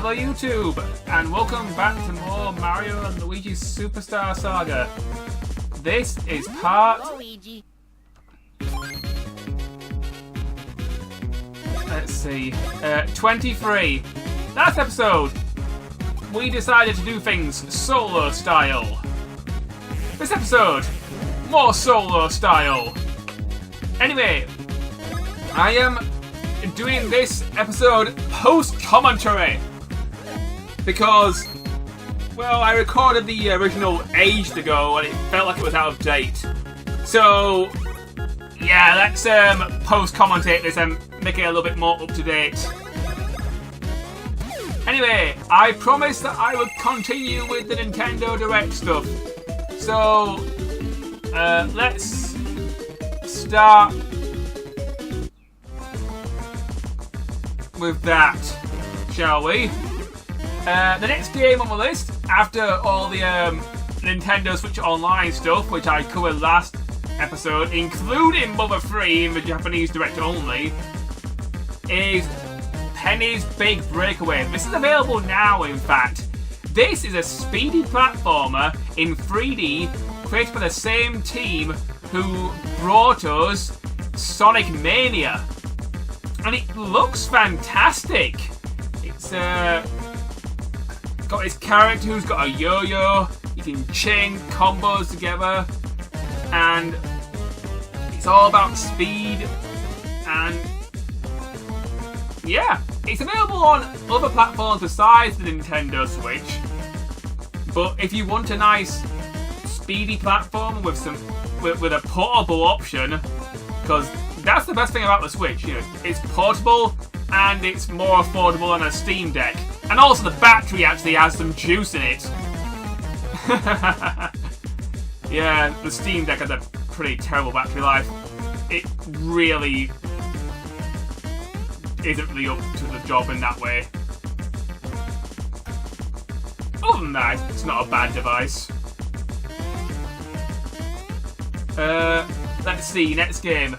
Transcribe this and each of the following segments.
Hello YouTube, and welcome back to more Mario and Luigi Superstar Saga. This is part... Let's see, 23. Last episode, we decided to do things solo style. This episode, more solo style. Anyway, I am doing this episode post-commentary because, well, I recorded the original ages ago and it felt like it was out of date. So, yeah, let's post-commentate this and make it a little bit more up-to-date. Anyway, I promised that I would continue with the Nintendo Direct stuff. So, let's start with that, shall we? The next game on the list, after all the Nintendo Switch Online stuff, which I covered last episode, including Mother 3 in the Japanese Direct only, is Penny's Big Breakaway. This is available now, in fact. This is a speedy platformer in 3D created by the same team who brought us Sonic Mania. And it looks fantastic. It's got this character who's got a yo-yo. You can chain combos together. And it's all about speed. And yeah, it's available on other platforms besides the Nintendo Switch. But if you want a nice speedy platform with with a portable option, because that's the best thing about the Switch, you know, it's portable and it's more affordable than a Steam Deck. And also the battery actually has some juice in it. Yeah, the Steam Deck has a pretty terrible battery life. It really isn't really up to the job in that way. Other than that, it's not a bad device. Let's see, next game.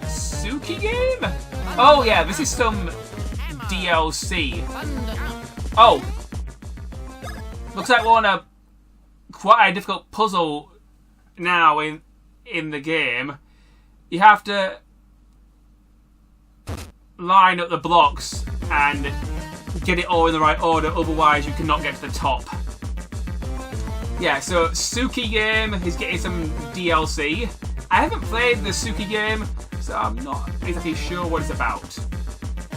Suki game? Oh yeah, this is some DLC. Oh. Looks like we're on a quite a difficult puzzle now in the game. You have to line up the blocks and get it all in the right order, otherwise you cannot get to the top. Yeah, so Suki game is getting some DLC. I haven't played the Suki game, so I'm not exactly sure what it's about.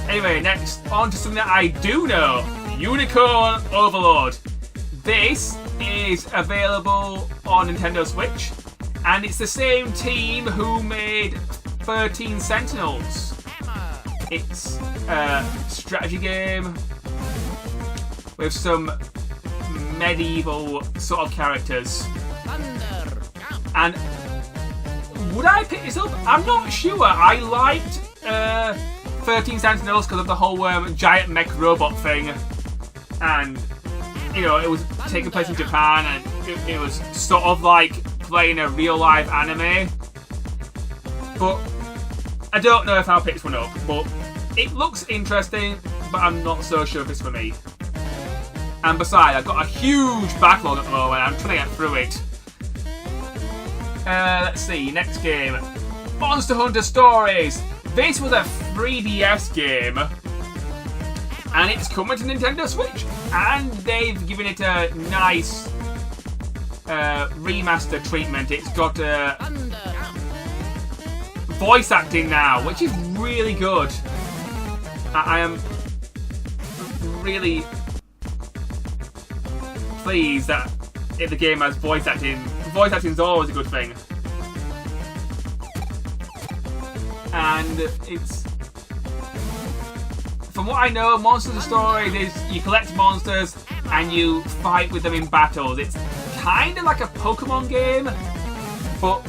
Anyway, next, on to something that I do know. Unicorn Overlord. This is available on Nintendo Switch, and it's the same team who made 13 Sentinels. It's a strategy game with some medieval sort of characters. And would I pick this up? I'm not sure. I liked 13 Sentinels because of the whole giant mech robot thing. And, you know, it was taking place in Japan and it was sort of like playing a real life anime. But I don't know if I'll pick this one up. But it looks interesting, but I'm not so sure if it's for me. And besides, I've got a huge backlog at the moment. I'm trying to get through it. Let's see, next game. Monster Hunter Stories. This was a 3DS game. And it's coming to Nintendo Switch. And they've given it a nice remaster treatment. It's got voice acting now, which is really good. I am really pleased that if the game has voice acting. Voice acting is always a good thing. And it's, from what I know, Monster Hunter Stories is you collect monsters and you fight with them in battles. It's kind of like a Pokemon game, but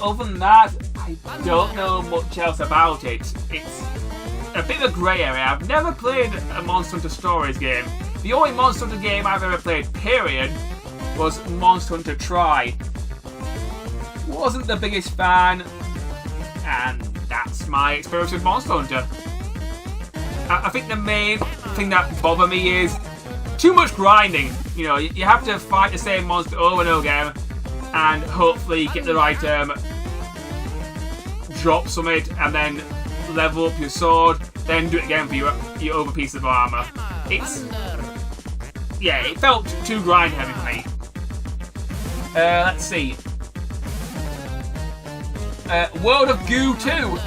other than that, I don't know much else about it. It's a bit of a grey area. I've never played a Monster Hunter Stories game. The only Monster Hunter game I've ever played, period, was Monster Hunter Tri. Wasn't the biggest fan, and that's my experience with Monster Hunter. I think the main thing that bothers me is too much grinding. You know, you have to fight the same monster over and over again, and hopefully get the right drop summit, and then level up your sword, then do it again for your other piece of armor. Yeah, it felt too grind heavy for me. Let's see. World of Goo 2.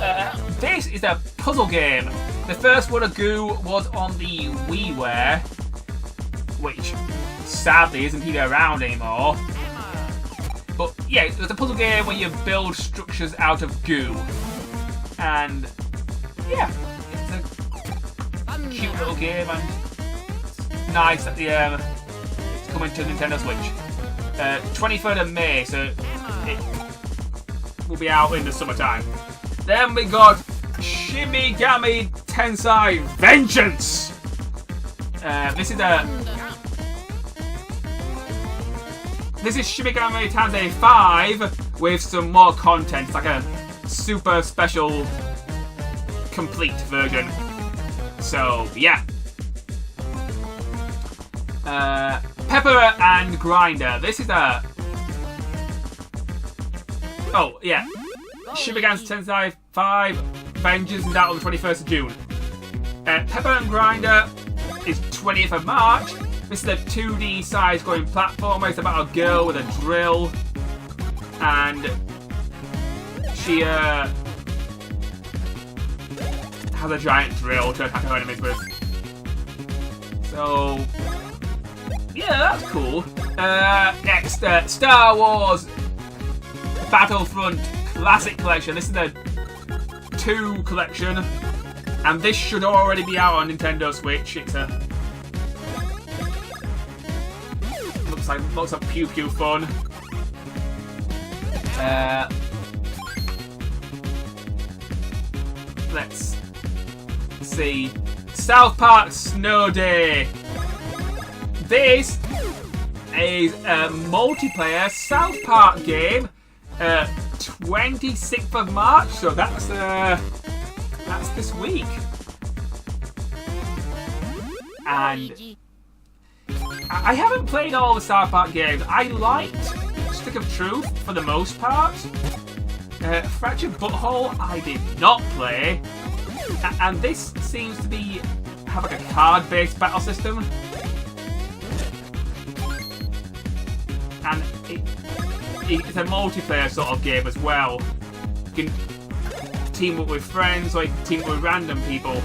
This is a puzzle game. The first World of Goo was on the WiiWare, which sadly isn't even around anymore. But yeah, it's a puzzle game where you build structures out of goo. And yeah, it's a cute little game, and it's nice that it's coming to Nintendo Switch. 23rd of May, so it will be out in the summertime. Then we got Shimigami Tensei Vengeance. This is Shimigami Tensei 5 with some more content. It's like a super special complete version. So yeah. Pepper and Grinder. This is a... Oh, yeah. Shimigami Tensei 5 Vengeance is out on the 21st of June. Pepper and Grinder is 20th of March. This is a 2D side-scrolling platformer. It's about a girl with a drill. And she has a giant drill to attack her enemies with. So... yeah, that's cool. Next, Star Wars Battlefront Classic Collection. This is the 2 collection, and this should already be out on Nintendo Switch. It's a looks like pew pew fun. Let's see. South Park Snow Day. This is a multiplayer South Park game. 26th of March, so that's this week. And I haven't played all the South Park games. I liked Stick of Truth for the most part. Fractured Butthole I did not play. And this seems to have like a card-based battle system. And it's a multiplayer sort of game as well. You can team up with friends, or you can team up with random people.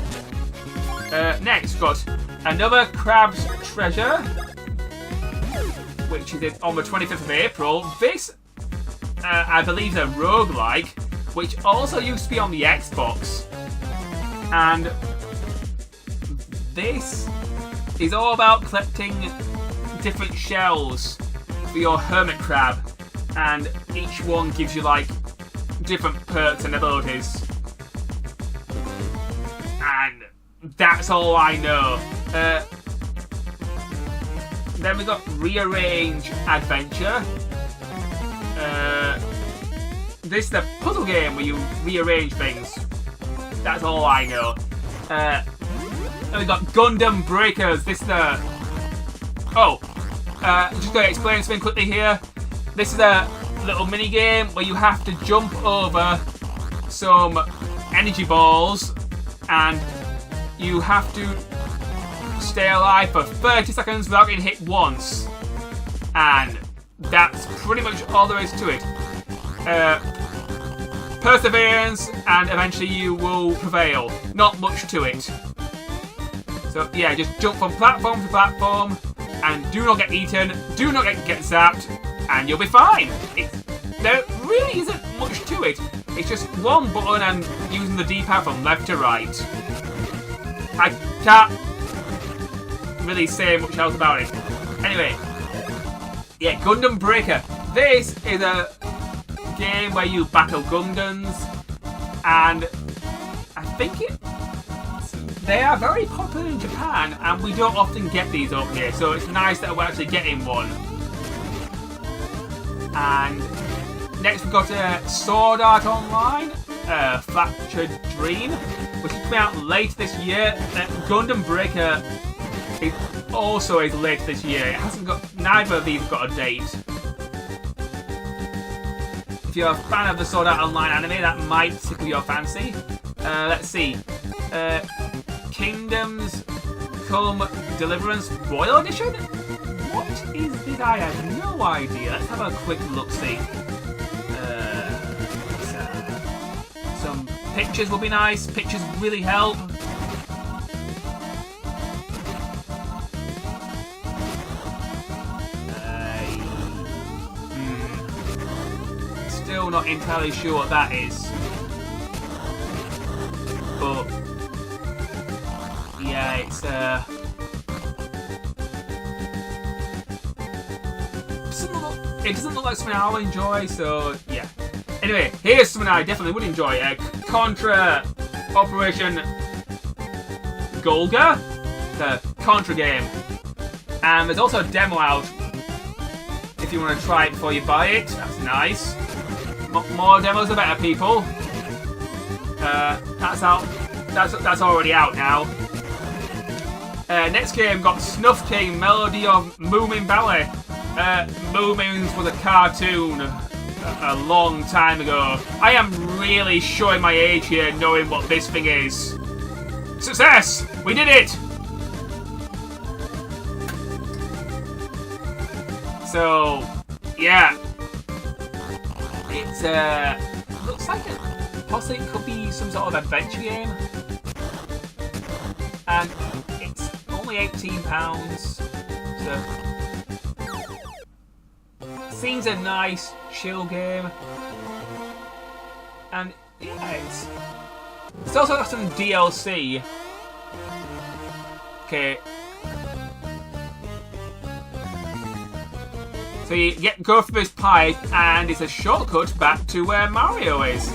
Next, we've got another Crab's Treasure, which is on the 25th of April. This, I believe, is a roguelike, which also used to be on the Xbox. And this is all about collecting different shells for your hermit crab, and each one gives you like different perks and abilities. And that's all I know. Then we got Rearrange Adventure. This is a puzzle game where you rearrange things. That's all I know. Then we got Gundam Breakers. This is the... just going to explain something quickly here. This is a little mini game where you have to jump over some energy balls, and you have to stay alive for 30 seconds without getting hit once. And that's pretty much all there is to it. Perseverance, and eventually you will prevail. Not much to it. So yeah, just jump from platform to platform, and do not get eaten, do not get zapped, and you'll be fine. There really isn't much to it. It's just one button and using the D-pad from left to right. I can't really say much else about it. Anyway, yeah, Gundam Breaker. This is a game where you battle Gundams, and I think they are very popular in Japan, and we don't often get these up here, so it's nice that we're actually getting one. And next we've got Sword Art Online, Fractured Dream, which is coming out later this year. Gundam Breaker also is later this year. It hasn't got, neither of these have got a date. If you're a fan of the Sword Art Online anime, that might tickle your fancy. Let's see. Kingdoms Come Deliverance Royal Edition? What is this? I have no idea. Let's have a quick look-see. Some pictures will be nice. Pictures really help. Still not entirely sure what that is. But yeah, it's it doesn't look like something I'll enjoy, so yeah. Anyway, here's something I definitely would enjoy. Contra Operation Golga, the Contra game. And there's also a demo out if you want to try it before you buy it. That's nice. More demos, the better, people. That's out. That's already out now. Next game got Snuff King Melody of Moomin Ballet. Moomins was a cartoon a long time ago. I am really showing my age here, knowing what this thing is. Success! We did it! So, yeah. It looks like it possibly could be some sort of adventure game. And it's only £18. So, seems a nice, chill game. And yeah, it's also got some DLC. Okay. So you go through this pipe, and it's a shortcut back to where Mario is.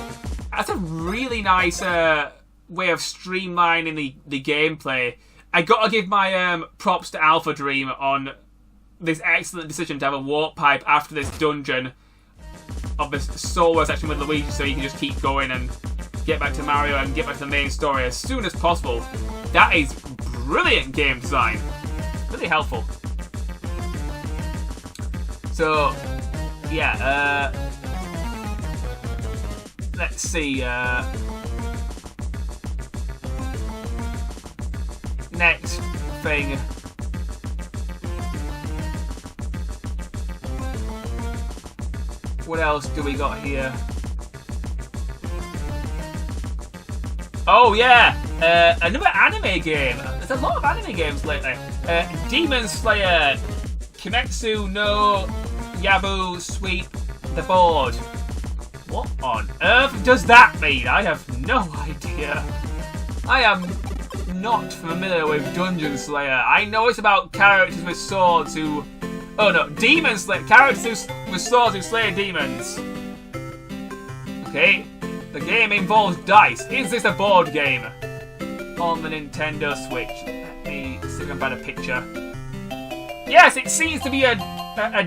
That's a really nice way of streamlining the gameplay. I gotta give my props to Alpha Dream on this excellent decision to have a warp pipe after this dungeon of this solo section with Luigi, so you can just keep going and get back to Mario and get back to the main story as soon as possible. That is brilliant game design. Really helpful. So, yeah, let's see, next thing. What else do we got here? Oh yeah, another anime game. There's a lot of anime games lately. Demon Slayer, Kimetsu no Yabu Sweep the Board. What on earth does that mean? I have no idea. I am not familiar with Dungeon Slayer. I know it's about characters with swords who... Oh no, Demon Slayer. Characters with swords who slay demons. Okay, the game involves dice. Is this a board game? On the Nintendo Switch. Let me see if I can find a picture. Yes, it seems to be a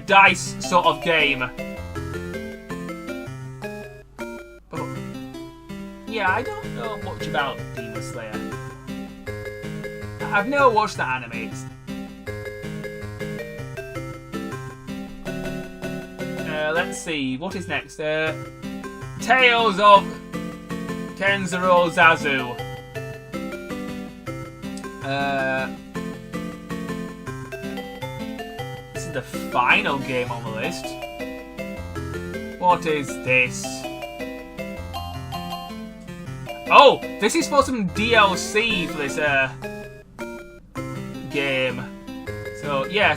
dice sort of game. But, yeah, I don't know much about Demon Slayer. I've never watched the animes. Let's see, what is next? Tales of Kenzuro Zazu. This is the final game on the list. What is this? Oh, this is for some DLC for this game. So yeah,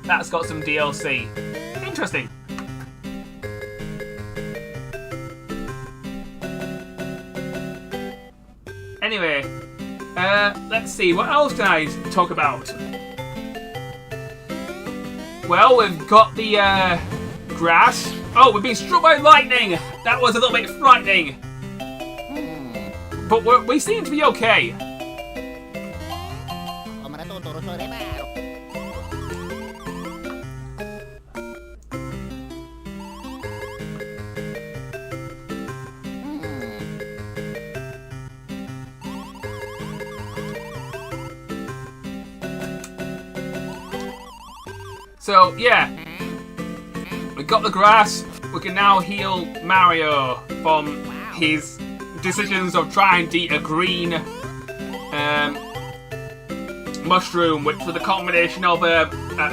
that's got some DLC. Interesting. Anyway, let's see, what else can I talk about? Well, we've got the grass. Oh, we've been struck by lightning. That was a little bit frightening. But we seem to be okay. So, yeah. We got the grass. We can now heal Mario from his decisions of trying to eat a green mushroom, which was a combination of a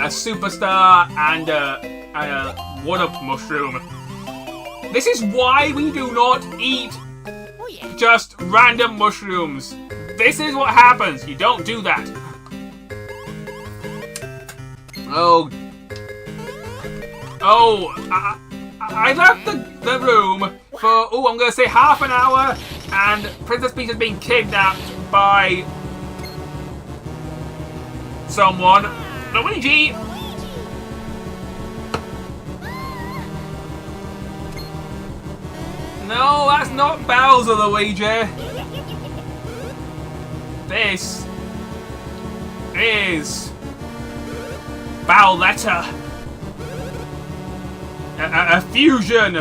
superstar and a one-up mushroom. This is why we do not eat just random mushrooms. This is what happens. You don't do that. Oh, I left the room for, I'm going to say half an hour, and Princess Peach has been kidnapped by someone. Luigi! No, that's not Bowser, Luigi. This is Bowletta. A fusion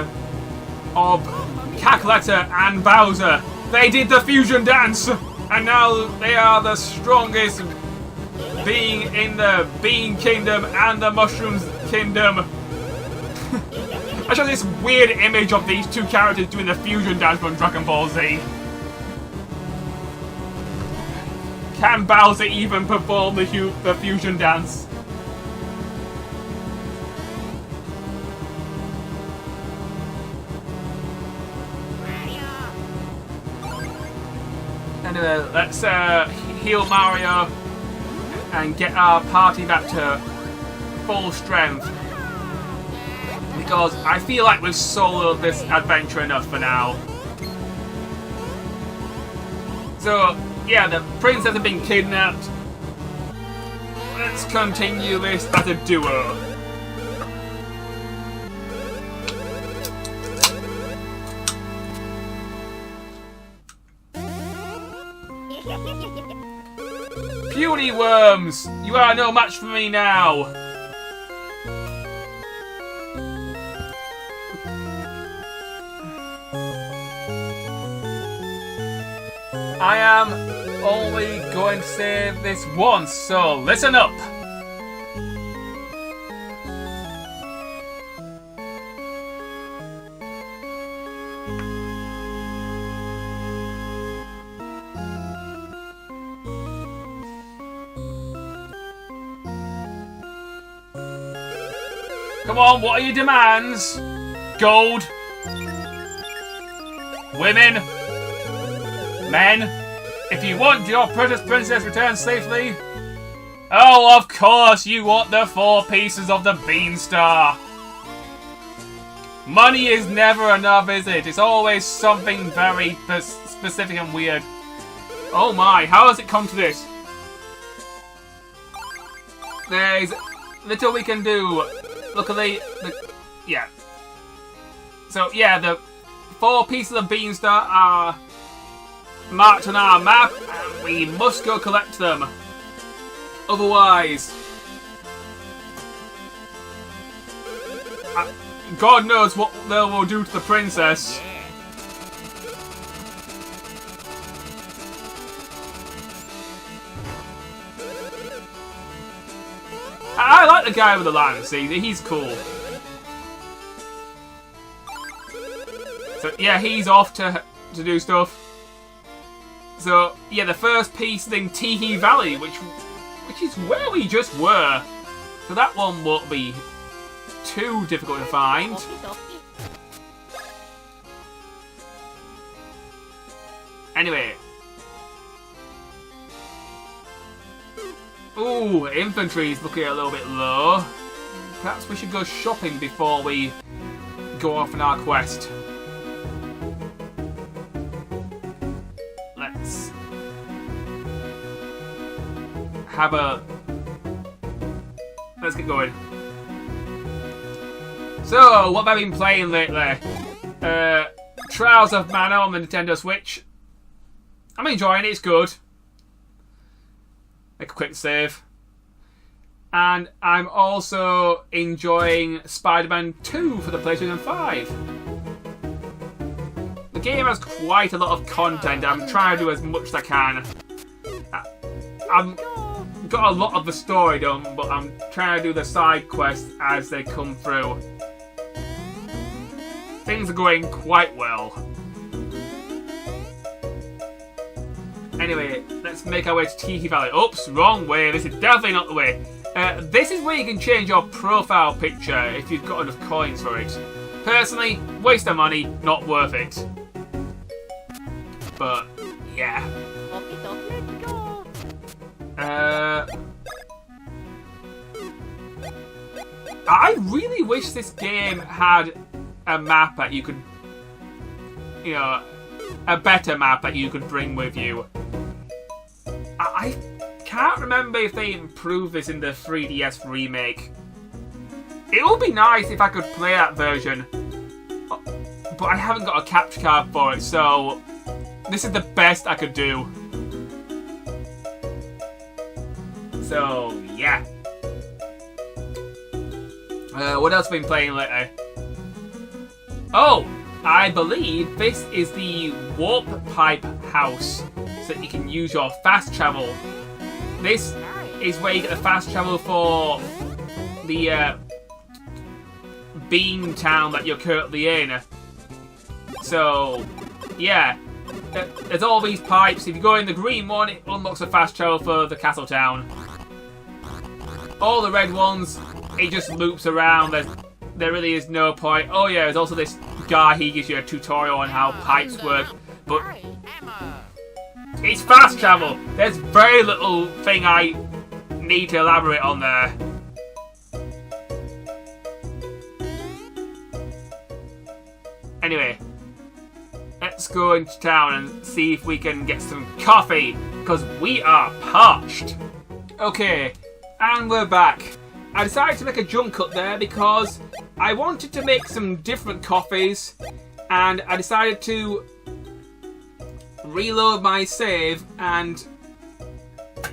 of Cackletta and Bowser. They did the fusion dance, and now they are the strongest being in the Bean Kingdom and the Mushrooms Kingdom. I showed this weird image of these two characters doing the fusion dance from Dragon Ball Z. Can Bowser even perform the fusion dance? Anyway, let's heal Mario and get our party back to full strength. Because I feel like we've soloed this adventure enough for now. So, yeah, the princess has been kidnapped. Let's continue this as a duo. Puny worms! You are no match for me now! I am only going to save this once, so listen up! Come on, what are your demands? Gold? Women? Men? If you want your precious princess returned safely? Oh, of course you want the 4 pieces of the Beanstar. Money is never enough, is it? It's always something very specific and weird. Oh my, how has it come to this? There's little we can do. Luckily, yeah. So, yeah, the 4 pieces of Beanstar are marked on our map, and we must go collect them. Otherwise, God knows what they will do to the princess. I like the guy with the lance, see, he's cool. So, yeah, he's off to do stuff. So, yeah, the first piece is in Teehee Valley, which is where we just were. So that one won't be too difficult to find. Anyway. Ooh, infantry is looking a little bit low. Perhaps we should go shopping before we go off on our quest. Let's get going. So, what have I been playing lately? Trials of Mana on the Nintendo Switch. I'm enjoying it, it's good. Make a quick save. And I'm also enjoying Spider-Man 2 for the PlayStation 5. The game has quite a lot of content. I'm trying to do as much as I can. I'm got a lot of the story done, but I'm trying to do the side quests as they come through. Things are going quite well. Anyway, let's make our way to Tiki Valley. Oops, wrong way. This is definitely not the way. This is where you can change your profile picture if you've got enough coins for it. Personally, waste of money, not worth it. But, yeah. I really wish this game had a map that you could, you know, a better map that you could bring with you. I can't remember if they improved this in the 3DS remake. It would be nice if I could play that version, but I haven't got a capture card for it, so this is the best I could do. So, yeah. What else have I been playing lately? Oh, I believe this is the warp pipe house, so that you can use your fast travel. This is where you get the fast travel for the beam town that you're currently in. So, yeah. There's all these pipes. If you go in the green one, it unlocks a fast travel for the castle town. All the red ones, it just loops around. There really is no point. Oh yeah, there's also this guy, he gives you a tutorial on how pipes work. But it's fast travel. There's very little thing I need to elaborate on there. Anyway, let's go into town and see if we can get some coffee, because we are parched. Okay, and we're back. I decided to make a jump cut there because I wanted to make some different coffees, and I decided to reload my save and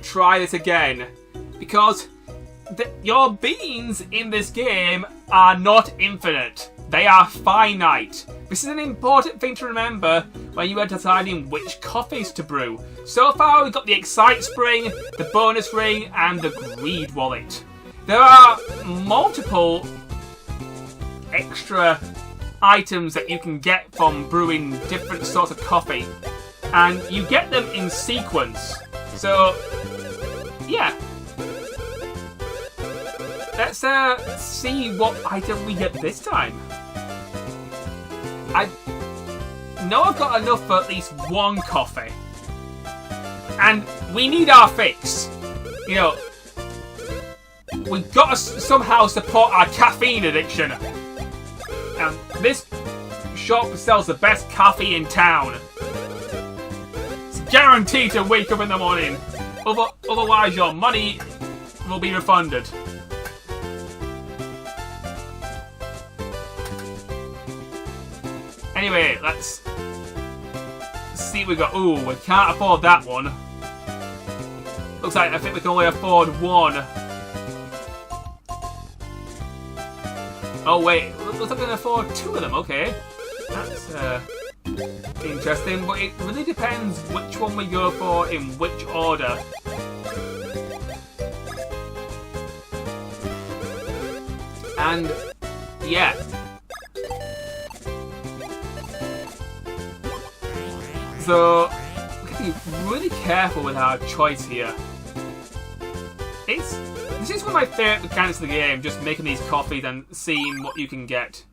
try this again, because your beans in this game are not infinite. They are finite. This is an important thing to remember when you are deciding which coffees to brew. So far we've got the Excite Spring, the Bonus Ring, and the Greed Wallet. There are multiple extra items that you can get from brewing different sorts of coffee, and you get them in sequence. So, yeah. Let's see what item we get this time. I know I've got enough for at least one coffee. And we need our fix. You know, we've got to somehow support our caffeine addiction. And this shop sells the best coffee in town. It's guaranteed to wake up in the morning. Otherwise your money will be refunded. Anyway, let's see what we got. Ooh, we can't afford that one. Looks like I think we can only afford one. Oh wait, looks like we can afford two of them. Okay, that's interesting. But it really depends which one we go for in which order. And yeah. So, we have to be really careful with our choice here. This is one of my favourite mechanics of the game, just making these coffees and seeing what you can get.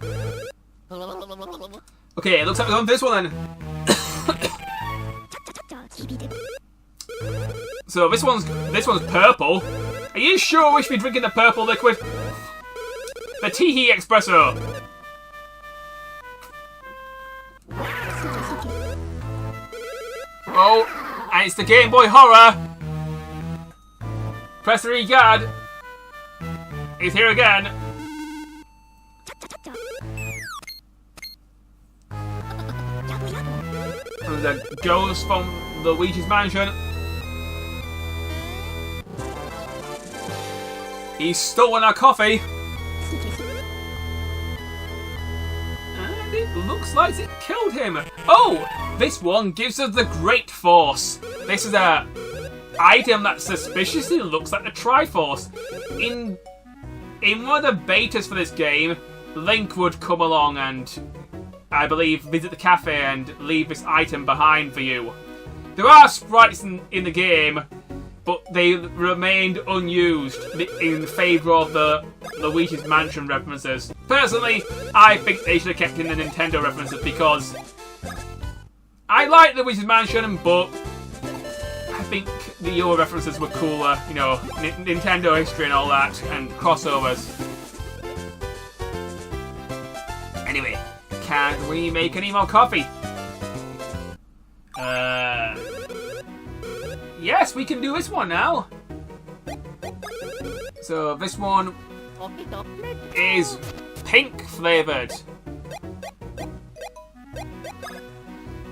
Okay, it looks like we're going for this one then. So this one's purple. Are you sure we should be drinking the purple liquid? The Teehee Espresso. Oh, and it's the Game Boy Horror! Press the regard! He's here again! And the ghost from Luigi's mansion. He's stolen our coffee! And it looks like it killed him! Oh! This one gives us the Great Force. This is a item that suspiciously looks like the Triforce. In one of the betas for this game, Link would come along and, I believe, visit the cafe and leave this item behind for you. There are sprites in the game, but they remained unused in favour of the Luigi's Mansion references. Personally, I think they should have kept in the Nintendo references because I like Luigi's Mansion, but I think the Euro references were cooler. You know, Nintendo history and all that, and crossovers. Anyway, can we make any more coffee? Yes, we can do this one now. So this one is pink flavoured.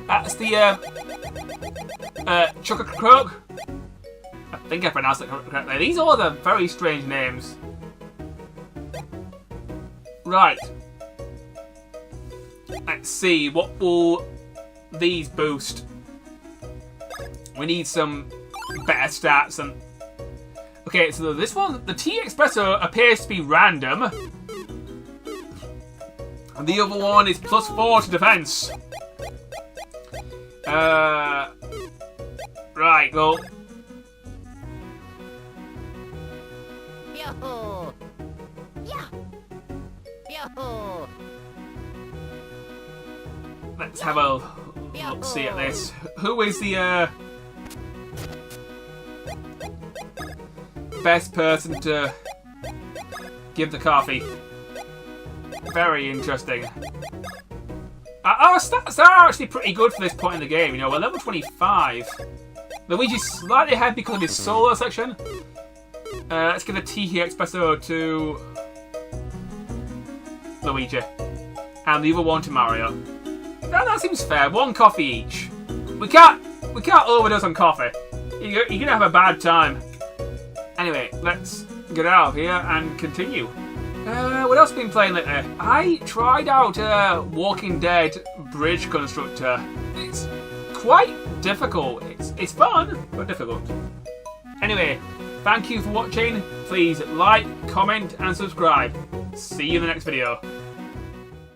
That's the chocolate croak. I think I pronounced it correctly. These all are very strange names. Right. Let's see, what will these boost? We need some better stats. And okay, so this one, the Tea Espresso appears to be random. And the other one is +4 to defense. Right, well. Yo. Yeah. Yo. Let's have a look-see at this. Who is the best person to give the coffee? Very interesting. Our stats are actually pretty good for this point in the game. You know, we're level 25. Luigi's slightly ahead because of his solo section. Let's give the tea espresso to Luigi, and the other one to Mario. That seems fair. One coffee each. We can't overdose on coffee. You're gonna have a bad time. Anyway, let's get out of here and continue. What else have I been playing lately? I tried out Walking Dead Bridge Constructor. It's quite difficult. It's fun, but difficult. Anyway, thank you for watching. Please like, comment, and subscribe. See you in the next video.